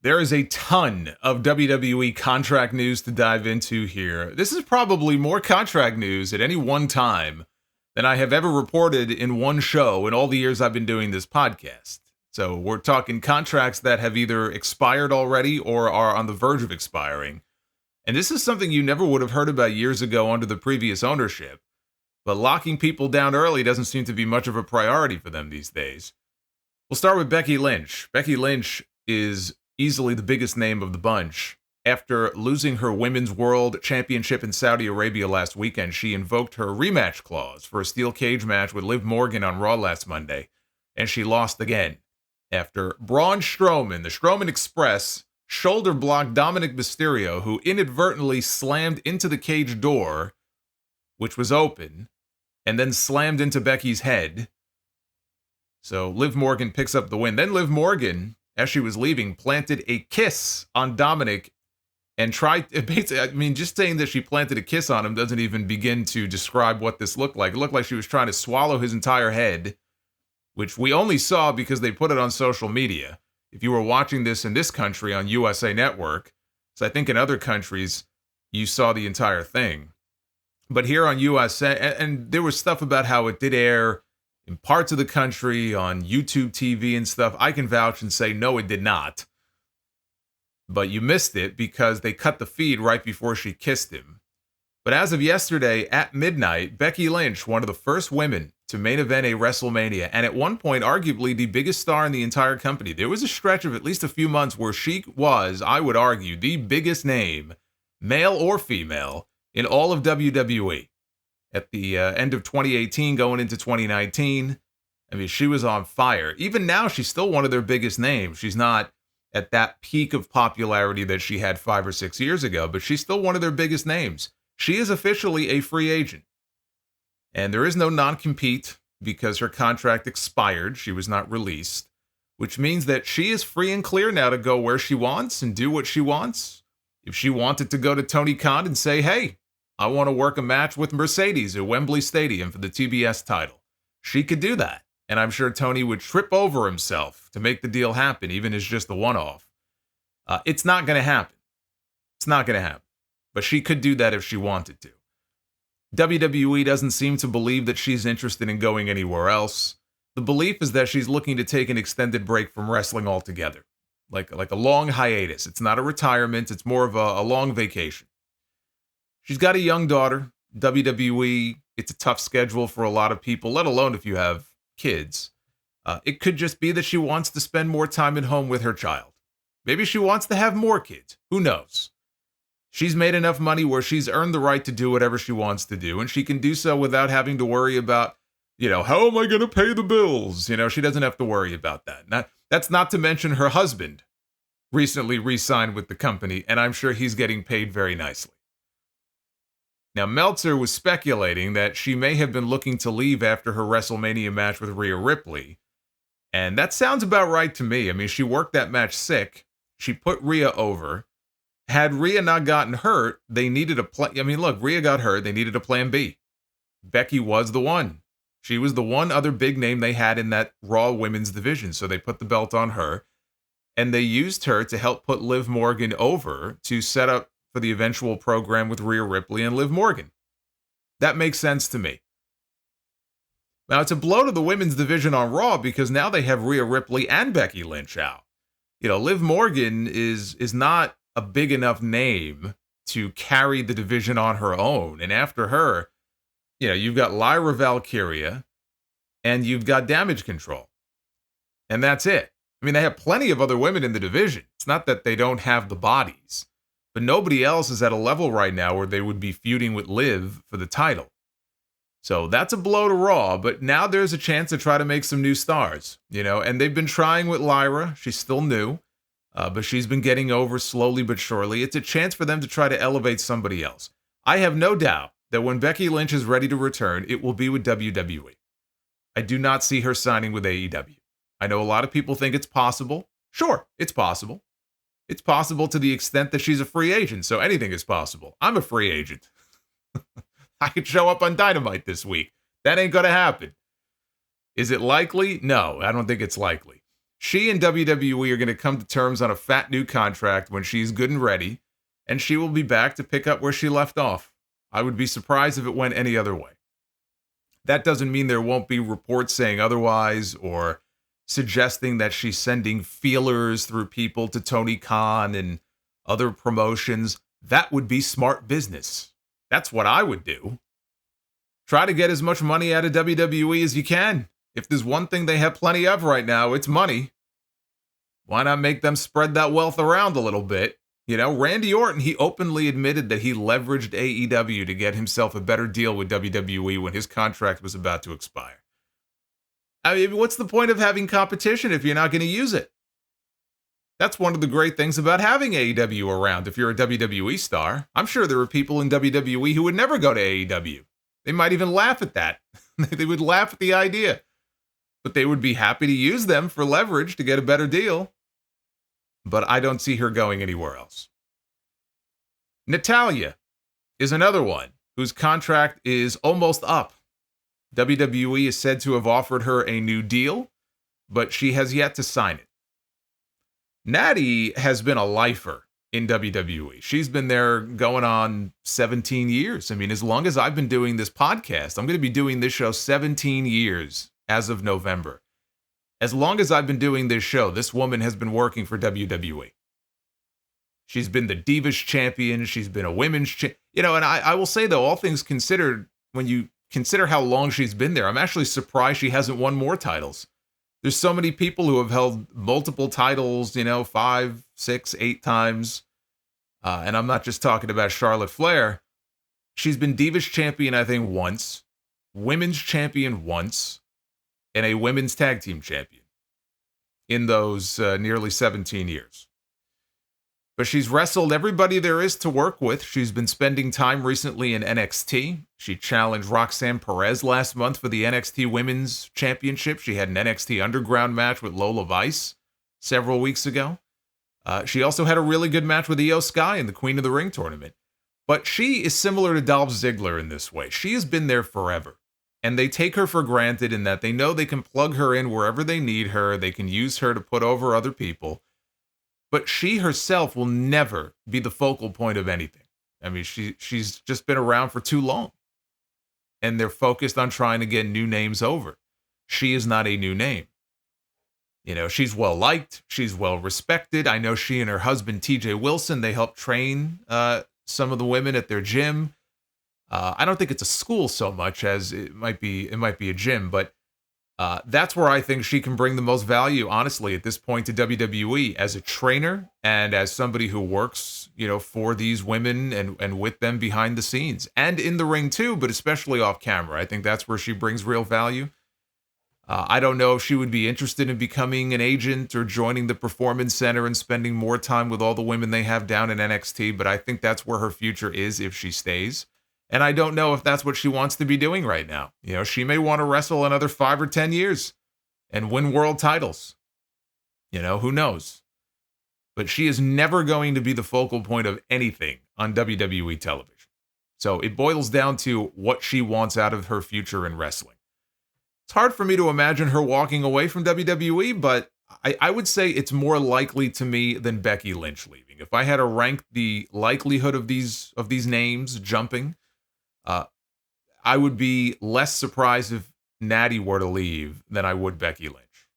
There is a ton of WWE contract news to dive into here. This is probably more contract news at any one time than I have ever reported in one show in all the years I've been doing this podcast. So we're talking contracts that have either expired already or are on the verge of expiring. And this is something you never would have heard about years ago under the previous ownership. But locking people down early doesn't seem to be much of a priority for them these days. We'll start with Becky Lynch. Becky Lynch is easily the biggest name of the bunch. After losing her Women's World Championship in Saudi Arabia last weekend, she invoked her rematch clause for a steel cage match with Liv Morgan on Raw last Monday, and she lost again. After Braun Strowman, the Strowman Express, shoulder blocked Dominic Mysterio, who inadvertently slammed into the cage door, which was open, and then slammed into Becky's head. So Liv Morgan picks up the win. Then Liv Morgan, as she was leaving, planted a kiss on Dominic and tried, just saying that she planted a kiss on him doesn't even begin to describe what this looked like. It looked like she was trying to swallow his entire head, which we only saw because they put it on social media. If you were watching this in this country on USA Network, so I think in other countries, you saw the entire thing. But here on USA, and there was stuff about how it did air in parts of the country, on YouTube TV and stuff. I can vouch and say, no, it did not. But you missed it because they cut the feed right before she kissed him. But as of yesterday at midnight, Becky Lynch, one of the first women to main event a WrestleMania, and at one point, arguably the biggest star in the entire company. There was a stretch of at least a few months where she was, I would argue, the biggest name, male or female, in all of WWE. At the end of 2018, going into 2019, she was on fire. Even now, she's still one of their biggest names. She's not at that peak of popularity that she had 5 or 6 years ago, but she's still one of their biggest names. She is officially a free agent. And there is no non-compete because her contract expired. She was not released, which means that she is free and clear now to go where she wants and do what she wants. If she wanted to go to Tony Khan and say, hey, I want to work a match with Mercedes at Wembley Stadium for the TBS title, she could do that. And I'm sure Tony would trip over himself to make the deal happen, even as just the one-off. It's not going to happen. It's not going to happen. But she could do that if she wanted to. WWE doesn't seem to believe that she's interested in going anywhere else. The belief is that she's looking to take an extended break from wrestling altogether. Like a long hiatus. It's not a retirement. It's more of a long vacation. She's got a young daughter. WWE, it's a tough schedule for a lot of people, let alone if you have kids. It could just be that she wants to spend more time at home with her child. Maybe she wants to have more kids. Who knows? She's made enough money where she's earned the right to do whatever she wants to do, and she can do so without having to worry about, how am I going to pay the bills? She doesn't have to worry about that. That's not to mention her husband recently re-signed with the company, and I'm sure he's getting paid very nicely. Now, Meltzer was speculating that she may have been looking to leave after her WrestleMania match with Rhea Ripley. And that sounds about right to me. She worked that match sick. She put Rhea over. Had Rhea not gotten hurt, they needed a plan. Rhea got hurt. They needed a plan B. Becky was the one. She was the one other big name they had in that Raw women's division. So they put the belt on her. And they used her to help put Liv Morgan over to set up for the eventual program with Rhea Ripley and Liv Morgan. That makes sense to me. Now, it's a blow to the women's division on Raw because now they have Rhea Ripley and Becky Lynch out. Liv Morgan is not a big enough name to carry the division on her own. And after her, you've got Lyra Valkyria and you've got Damage Control. And that's it. They have plenty of other women in the division. It's not that they don't have the bodies. But nobody else is at a level right now where they would be feuding with Liv for the title. So that's a blow to Raw, but now there's a chance to try to make some new stars, and they've been trying with Lyra. She's still new, but she's been getting over slowly but surely. It's a chance for them to try to elevate somebody else. I have no doubt that when Becky Lynch is ready to return, it will be with WWE. I do not see her signing with AEW. I know a lot of people think it's possible. Sure, it's possible. It's possible to the extent that she's a free agent, so anything is possible. I'm a free agent. I could show up on Dynamite this week. That ain't going to happen. Is it likely? No, I don't think it's likely. She and WWE are going to come to terms on a fat new contract when she's good and ready, and she will be back to pick up where she left off. I would be surprised if it went any other way. That doesn't mean there won't be reports saying otherwise or suggesting that she's sending feelers through people to Tony Khan and other promotions. That would be smart business. That's what I would do. Try to get as much money out of WWE as you can. If there's one thing they have plenty of right now, it's money. Why not make them spread that wealth around a little bit? You know, Randy Orton, he openly admitted that he leveraged AEW to get himself a better deal with WWE when his contract was about to expire. I mean, what's the point of having competition if you're not going to use it? That's one of the great things about having AEW around if you're a WWE star. I'm sure there are people in WWE who would never go to AEW. They might even laugh at that. They would laugh at the idea. But they would be happy to use them for leverage to get a better deal. But I don't see her going anywhere else. Natalia is another one whose contract is almost up. WWE is said to have offered her a new deal, but she has yet to sign it. Natty has been a lifer in WWE. She's been there going on 17 years. I mean, as long as I've been doing this podcast, I'm going to be doing this show 17 years as of November. As long as I've been doing this show, this woman has been working for WWE. She's been the Divas champion. She's been a women's champion. You know, and I will say, though, all things considered, when you consider how long she's been there, I'm actually surprised she hasn't won more titles. There's so many people who have held multiple titles, 5, 6, 8 times. And I'm not just talking about Charlotte Flair. She's been Divas champion, I think, once. Women's champion once. And a women's tag team champion in those nearly 17 years. But she's wrestled everybody there is to work with. She's been spending time recently in NXT. She challenged Roxanne Perez last month for the NXT Women's Championship. She had an NXT Underground match with Lola Vice several weeks ago. She also had a really good match with Io Sky in the Queen of the Ring tournament. But she is similar to Dolph Ziggler in this way. She has been there forever. And they take her for granted in that they know they can plug her in wherever they need her. They can use her to put over other people. But she herself will never be the focal point of anything. I mean, she's just been around for too long. And they're focused on trying to get new names over. She is not a new name. She's well-liked. She's well-respected. I know she and her husband, TJ Wilson, they help train some of the women at their gym. I don't think it's a school so much as it might be a gym, but that's where I think she can bring the most value, honestly, at this point to WWE as a trainer and as somebody who works, for these women and with them behind the scenes and in the ring too, but especially off camera. I think that's where she brings real value. I don't know if she would be interested in becoming an agent or joining the Performance Center and spending more time with all the women they have down in NXT, but I think that's where her future is if she stays. And I don't know if that's what she wants to be doing right now. She may want to wrestle another 5 or 10 years and win world titles. Who knows? But she is never going to be the focal point of anything on WWE television. So it boils down to what she wants out of her future in wrestling. It's hard for me to imagine her walking away from WWE, but I would say it's more likely to me than Becky Lynch leaving. If I had to rank the likelihood of these names jumping, I would be less surprised if Natty were to leave than I would Becky Lynch.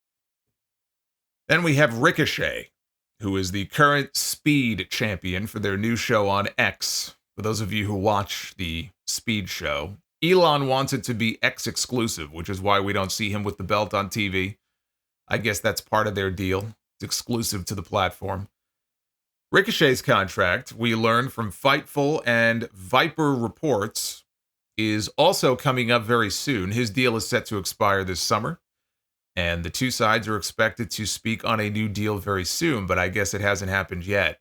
Then we have Ricochet, who is the current Speed champion for their new show on X. For those of you who watch the Speed show, Elon wants it to be X exclusive, which is why we don't see him with the belt on TV. I guess that's part of their deal. It's exclusive to the platform. Ricochet's contract, we learned from Fightful and Viper Reports, is also coming up very soon. His deal is set to expire this summer, and the two sides are expected to speak on a new deal very soon, but I guess it hasn't happened yet.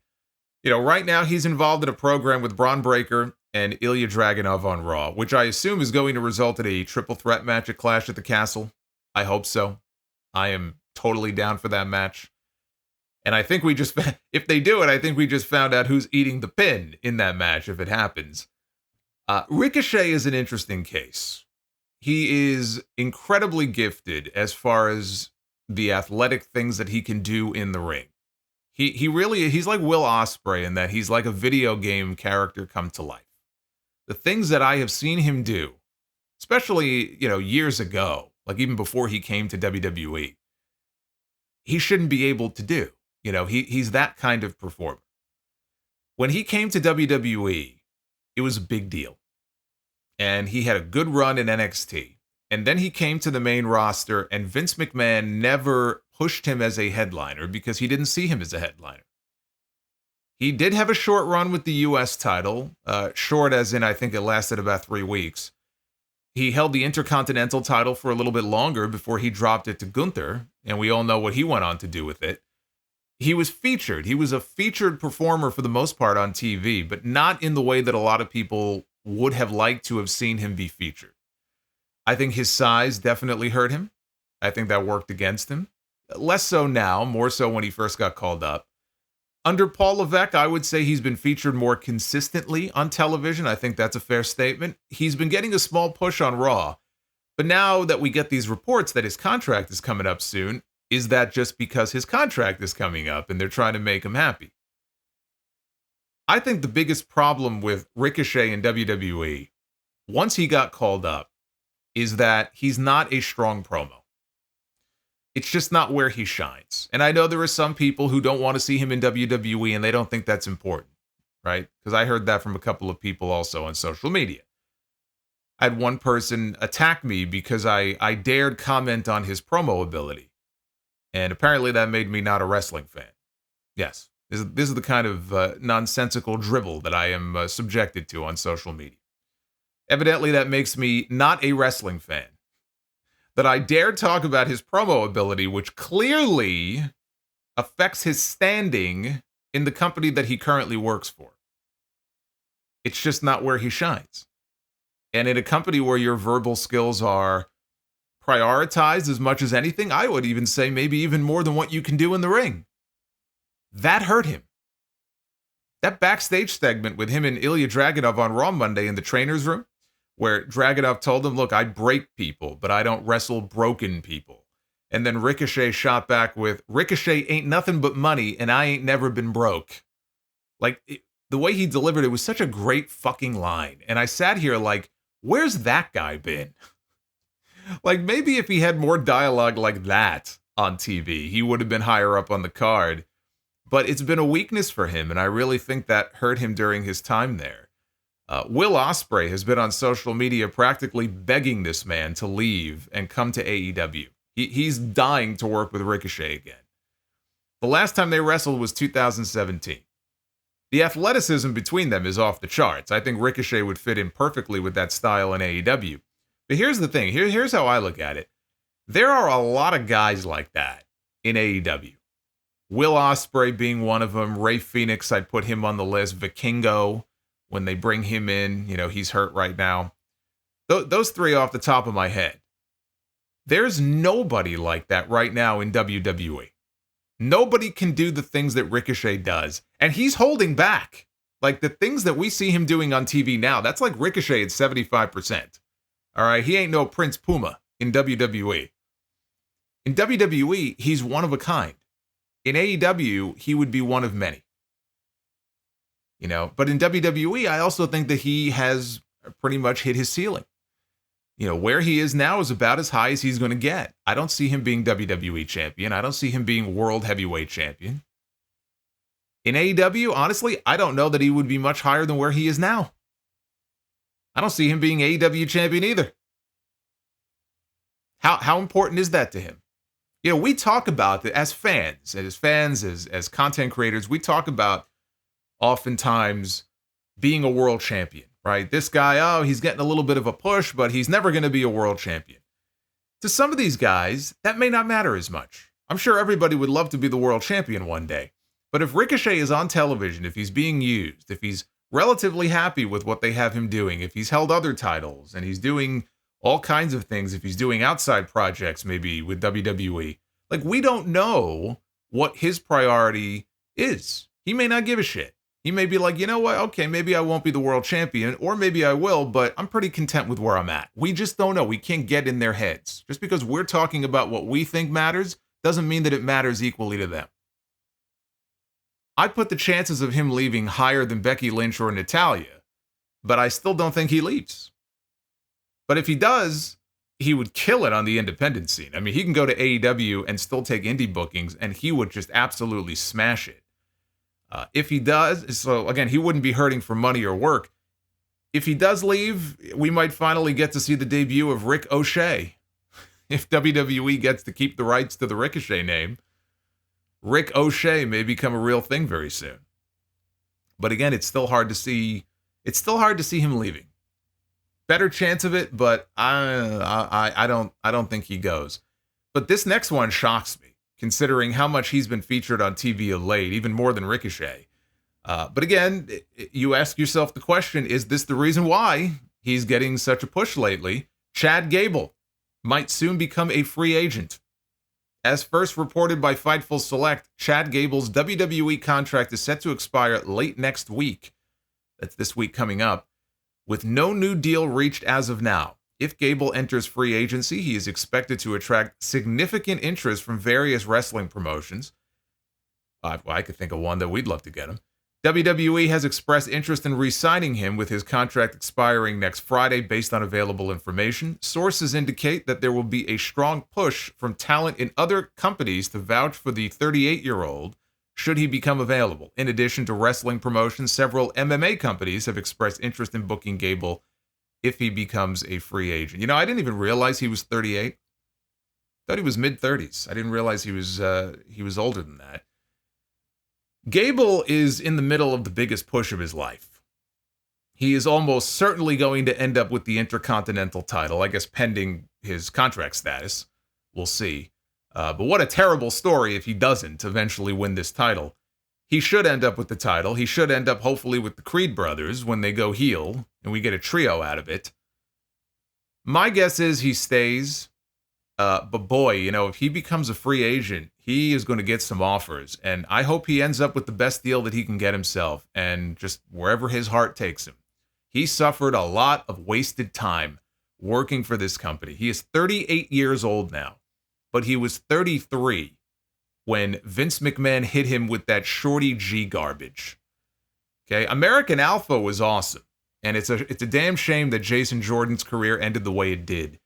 Right now he's involved in a program with Braun Breaker and Ilya Dragunov on Raw, which I assume is going to result in a triple threat match at Clash at the Castle. I hope so. I am totally down for that match. And I think if they do it, I think we just found out who's eating the pin in that match if it happens. Ricochet is an interesting case. He is incredibly gifted as far as the athletic things that he can do in the ring. He's like Will Ospreay in that he's like a video game character come to life. The things that I have seen him do, especially, years ago, like even before he came to WWE, he shouldn't be able to do. He's that kind of performer. When he came to WWE, it was a big deal. And he had a good run in NXT. And then he came to the main roster, and Vince McMahon never pushed him as a headliner because he didn't see him as a headliner. He did have a short run with the U.S. title, short as in I think it lasted about 3 weeks. He held the Intercontinental title for a little bit longer before he dropped it to Gunther, and we all know what he went on to do with it. He was featured. He was a featured performer for the most part on TV, but not in the way that a lot of people would have liked to have seen him be featured. I think his size definitely hurt him. I think that worked against him. Less so now, more so when he first got called up. Under Paul Levesque, I would say he's been featured more consistently on television. I think that's a fair statement. He's been getting a small push on Raw. But now that we get these reports that his contract is coming up soon, is that just because his contract is coming up and they're trying to make him happy? I think the biggest problem with Ricochet in WWE, once he got called up, is that he's not a strong promo. It's just not where he shines. And I know there are some people who don't want to see him in WWE and they don't think that's important, right? Because I heard that from a couple of people also on social media. I had one person attack me because I dared comment on his promo ability. And apparently that made me not a wrestling fan. Yes, this is the kind of nonsensical dribble that I am subjected to on social media. Evidently, that makes me not a wrestling fan. That I dare talk about his promo ability, which clearly affects his standing in the company that he currently works for. It's just not where he shines. And in a company where your verbal skills are prioritized as much as anything, I would even say maybe even more than what you can do in the ring. That hurt him. That backstage segment with him and Ilya Dragunov on Raw Monday in the trainer's room, where Dragunov told him, look, I break people, but I don't wrestle broken people. And then Ricochet shot back with, Ricochet ain't nothing but money, and I ain't never been broke. The way he delivered it was such a great fucking line. And I sat here like, where's that guy been? Maybe if he had more dialogue like that on TV, he would have been higher up on the card. But it's been a weakness for him, and I really think that hurt him during his time there. Will Ospreay has been on social media practically begging this man to leave and come to AEW. He's dying to work with Ricochet again. The last time they wrestled was 2017. The athleticism between them is off the charts. I think Ricochet would fit in perfectly with that style in AEW. But here's the thing. Here's how I look at it. There are a lot of guys like that in AEW. Will Ospreay being one of them. Ray Phoenix, I'd put him on the list. Vikingo, when they bring him in, he's hurt right now. Those three off the top of my head. There's nobody like that right now in WWE. Nobody can do the things that Ricochet does. And he's holding back. The things that we see him doing on TV now, that's like Ricochet at 75%. All right, he ain't no Prince Puma in WWE. In WWE, he's one of a kind. In AEW, he would be one of many. But in WWE, I also think that he has pretty much hit his ceiling. Where he is now is about as high as he's going to get. I don't see him being WWE champion. I don't see him being world heavyweight champion. In AEW, honestly, I don't know that he would be much higher than where he is now. I don't see him being AEW champion either. How important is that to him? We talk about it as fans, as content creators, we talk about oftentimes being a world champion, right? This guy, he's getting a little bit of a push, but he's never going to be a world champion. To some of these guys, that may not matter as much. I'm sure everybody would love to be the world champion one day. But if Ricochet is on television, if he's being used, if he's relatively happy with what they have him doing, if he's held other titles and he's doing all kinds of things, if he's doing outside projects maybe with WWE, we don't know what his priority is. He may not give a shit. He may be like, you know what? Okay, maybe I won't be the world champion, or maybe I will, but I'm pretty content with where I'm at. We just don't know. We can't get in their heads. Just because we're talking about what we think matters doesn't mean that it matters equally to them. I'd put the chances of him leaving higher than Becky Lynch or Natalia, but I still don't think he leaves. But if he does, he would kill it on the independent scene. I mean, he can go to AEW and still take indie bookings, and he would just absolutely smash it. If he does, so again, he wouldn't be hurting for money or work. If he does leave, we might finally get to see the debut of Ricochet. If WWE gets to keep the rights to the Ricochet name, Rick O'Shea may become a real thing very soon. But again, it's still hard to see him leaving. Better chance of it, but I don't think he goes. But this next one shocks me, considering how much he's been featured on TV of late, even more than Ricochet. But again, you ask yourself the question, is this the reason why he's getting such a push lately? Chad Gable might soon become a free agent. As first reported by Fightful Select, Chad Gable's WWE contract is set to expire late next week. That's this week coming up, with no new deal reached as of now. If Gable enters free agency, he is expected to attract significant interest from various wrestling promotions. I could think of one that we'd love to get him. WWE has expressed interest in re-signing him, with his contract expiring next Friday based on available information. Sources indicate that there will be a strong push from talent in other companies to vouch for the 38-year-old should he become available. In addition to wrestling promotions, several MMA companies have expressed interest in booking Gable if he becomes a free agent. You know, I didn't even realize he was 38. Thought he was mid-30s. I didn't realize he was older than that. Gable is in the middle of the biggest push of his life. He is almost certainly going to end up with the Intercontinental title, I guess pending his contract status. We'll see. But what a terrible story if he doesn't eventually win this title. He should end up with the title. He should end up hopefully with the Creed brothers when they go heel and we get a trio out of it. My guess is he stays. But boy, you know, if he becomes a free agent, he is going to get some offers. And I hope he ends up with the best deal that he can get himself and just wherever his heart takes him. He suffered a lot of wasted time working for this company. He is 38 years old now, but he was 33 when Vince McMahon hit him with that Shorty G garbage. Okay, American Alpha was awesome, and it's a damn shame that Jason Jordan's career ended the way it did.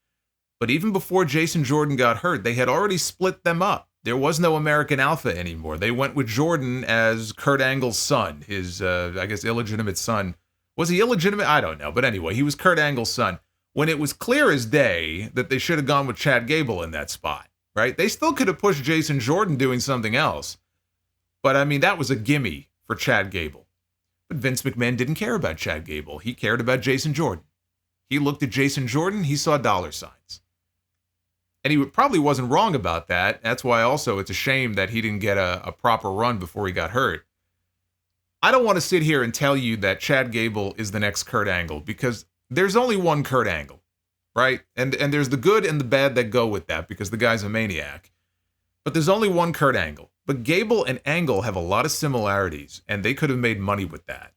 But even before Jason Jordan got hurt, they had already split them up. There was no American Alpha anymore. They went with Jordan as Kurt Angle's son, his, I guess, illegitimate son. Was he illegitimate? I don't know. But anyway, he was Kurt Angle's son. When it was clear as day that they should have gone with Chad Gable in that spot, right? They still could have pushed Jason Jordan doing something else. But, I mean, that was a gimme for Chad Gable. But Vince McMahon didn't care about Chad Gable. He cared about Jason Jordan. He looked at Jason Jordan, he saw dollar signs. And he probably wasn't wrong about that. That's why also it's a shame that he didn't get a proper run before he got hurt. I don't want to sit here and tell you that Chad Gable is the next Kurt Angle, because there's only one Kurt Angle, right? And there's the good and the bad that go with that, because the guy's a maniac. But there's only one Kurt Angle. But Gable and Angle have a lot of similarities, and they could have made money with that.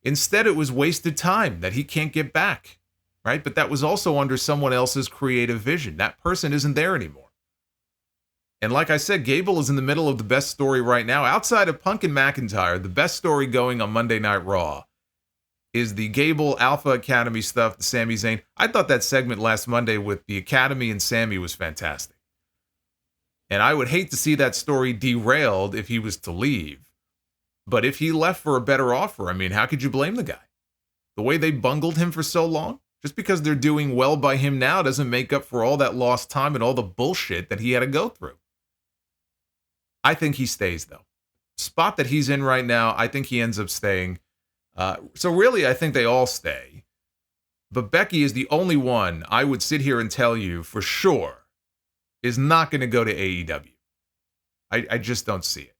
Instead, it was wasted time that he can't get back. Right? But that was also under someone else's creative vision. That person isn't there anymore. And like I said, Gable is in the middle of the best story right now. Outside of Punk and McIntyre, the best story going on Monday Night Raw is the Gable Alpha Academy stuff, the Sami Zayn. I thought that segment last Monday with the Academy and Sami was fantastic. And I would hate to see that story derailed if he was to leave. But if he left for a better offer, I mean, how could you blame the guy? The way they bungled him for so long? Just because they're doing well by him now doesn't make up for all that lost time and all the bullshit that he had to go through. I think he stays, though. Spot that he's in right now, I think he ends up staying. So really, I think they all stay. But Becky is the only one I would sit here and tell you for sure is not going to go to AEW. I just don't see it.